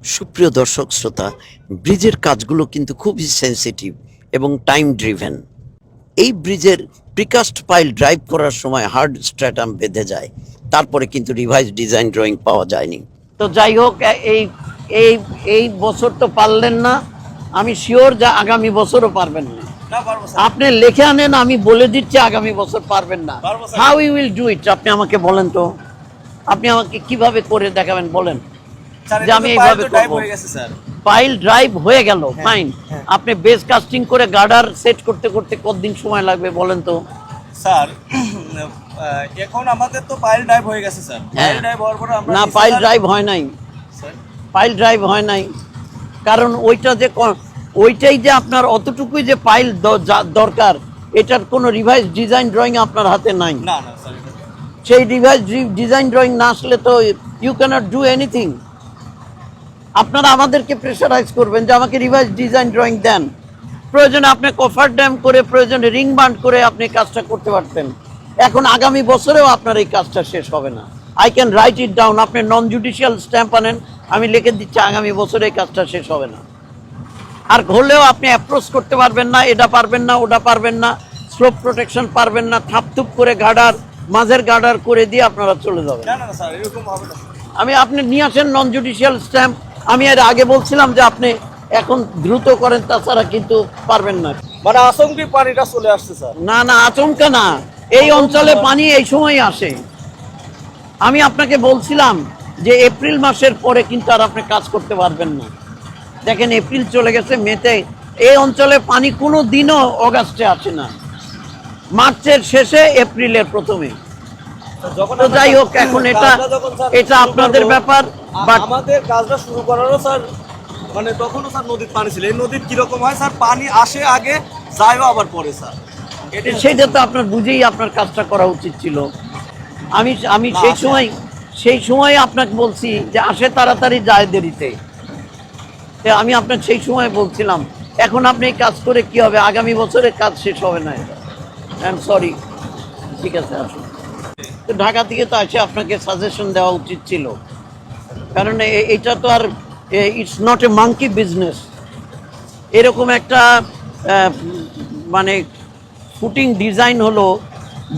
সুপ্রিয় দর্শক শ্রোতা, ব্রিজের কাজগুলো কিন্তু খুবই সেন্সিটিভ এবং টাইম ড্রিভেন। এই ব্রিজের প্রিকাস্ট পাইল ড্রাইভ করার সময় হার্ড স্ট্র্যাটাম বেঁধে যায়, তারপরে কিন্তু রিভাইজ ডিজাইন ড্রয়িং পাওয়া যায়নি। তো যাই হোক, এই এই এই বছর তো পারলেন না, আমি শিওর যে আগামী বছরও পারবেন না। আপনি লিখে আনেন, আমি বলে দিচ্ছি আগামী বছর পারবেন না। How you will do it, আপনি আমাকে বলেন তো, আপনি আমাকে কিভাবে করে দেখাবেন বলেন যে আমি এইভাবে করব। পাইল ড্রাইভ হয়ে গেল, ফাইন। আপনি বেস কাস্টিং করে গার্ডার সেট করতে করতে কতদিন সময় লাগবে বলেন তো? স্যার এখন আমাদের তো পাইল ড্রাইভ হয়ে গেছে স্যার। পাইল ড্রাইভ হওয়ার পরে আমরা না, পাইল ড্রাইভ হয় নাই, পাইল ড্রাইভ হয় নাই। কারণ ওইটাই যে আপনার অতটুকুই যে পাইল দরকার, এটার কোনো রিভাইজ ডিজাইন ড্রয়িং আপনার হাতে নাই। না না স্যার, সেই রিভাইজ ডিজাইন ড্রয়িং না আসলে তো ইউ ক্যানট ডু এনিথিং। আপনারা আমাদেরকে প্রেশারাইজ করবেন যে আমাকে রিভাইজ ডিজাইন ড্রয়িং দেন। প্রয়োজনে আপনি কফার ড্যাম করে, প্রয়োজনে রিং বান্ড করে আপনি কাজটা করতে পারতেন। এখন আগামী বছরেও আপনার এই কাজটা শেষ হবে না। I can write it down. আপনি নন জুডিশিয়াল স্ট্যাম্প আনেন, আমি লিখে দিচ্ছি আগামী বছরে এই কাজটা শেষ হবে না। আর হলেও আপনি অ্যাপ্রোচ করতে পারবেন না, এটা পারবেন না, ওটা পারবেন না, স্লোপ প্রোটেকশন পারবেন না, থাপথুপ করে গার্ডার, মাঝের গার্ডার করে দিয়ে আপনারা চলে যাবেন। না না স্যার, এরকম হবে না। আপনি নিয়ে আসেন নন জুডিশিয়াল স্ট্যাম্প। আমি এর আগে বলছিলাম যে আপনি এখন দ্রুত করেন, তাছাড়া কিন্তু পারবেন না। মানে আচমকি পানিটা চলে আসছে স্যার। না না, আচমকা না, এই অঞ্চলে পানি এই সময় আসে। আমি আপনাকে বলছিলাম যে এপ্রিল মাসের পরে কিন্তু আর আপনি কাজ করতে পারবেন না। দেখেন, এপ্রিল চলে গেছে, মেতে এই অঞ্চলে পানি কোনো দিনও অগাস্টে আসে না, মার্চের শেষে এপ্রিলের প্রথমে। তো যাই হোক, এখন এটা আপনাদের ব্যাপার। বাট আমাদের কাজটা শুরু করারও স্যার মানে তখনও স্যার নদীর পানি ছিল। এই নদীর কিরকম হয় স্যার, পানি আসে আগে, যায়ও আবার পরে স্যার। সেইটা তো আপনার বুঝেই আপনার কাজটা করা উচিত ছিল। আমি সেই সময় আপনাকে বলছি যে আসে তাড়াতাড়ি, যায় দেরিতে। আমি আপনাকে সেই সময় বলছিলাম। এখন আপনি এই কাজ করে কি হবে? আগামী বছরে কাজ শেষ হবে না। I am sorry. ঠিক আছে, আসুন। তো ঢাকা থেকে তো আসে আপনাকে সাজেশন দেওয়া উচিত ছিল, কারণ এটা তো আর it's not a monkey business. এরকম একটা মানে ফুটিং ডিজাইন হলো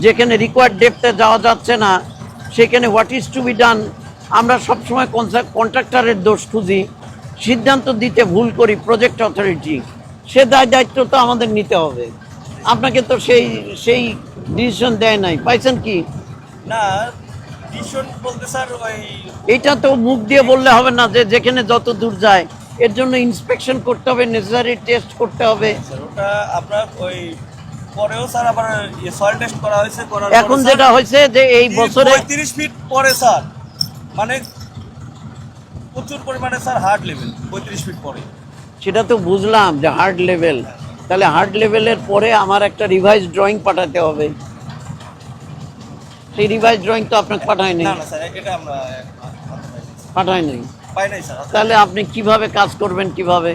যেখানে রিকোয়ার্ড ডেপথে যাওয়া যাচ্ছে না, সেখানে what is to be done. আমরা সবসময় কন্ট্রাক্টরের দোষ খুঁজি, সিদ্ধান্ত দিতে ভুল করি প্রজেক্ট অথরিটি। সে দায়িত্ব তো আমাদের নিতে হবে। আপনাকে তো সেই ডিসিশন দেয় নাই, পাইছেন কি? না, ডিসিশন বলতে স্যার ওই এটা তো মুখ দিয়ে বললে হবে না যে যেখানে যত দূর যায় এর জন্য ইন্সপেকশন করতে হবে, নেসেসারি টেস্ট করতে হবে। স্যার ওটা আপনার ওই পরেও স্যার আবার সয়েল টেস্ট করা হয়েছে। এখন যেটা হয়েছে যে এই বছরে 35 ফিট পরে স্যার, মানে প্রচুর পরিমাণে স্যার হার্ড লেভেল 35 ফিট পরে। সেটা তো বুঝলাম যে হার্ড লেভেল। তাহলে হার্ড লেভেলের পরে আমার একটা রিভাইজ ড্রয়িং পাঠাতে হবে। সেই রিভাইজ ড্রয়িং তো আপনাকে পাঠায়নি। না না স্যার, এটা আমরা পাঠায়নি। পাই নাই স্যার। তাহলে আপনি কিভাবে কাজ করবেন কিভাবে?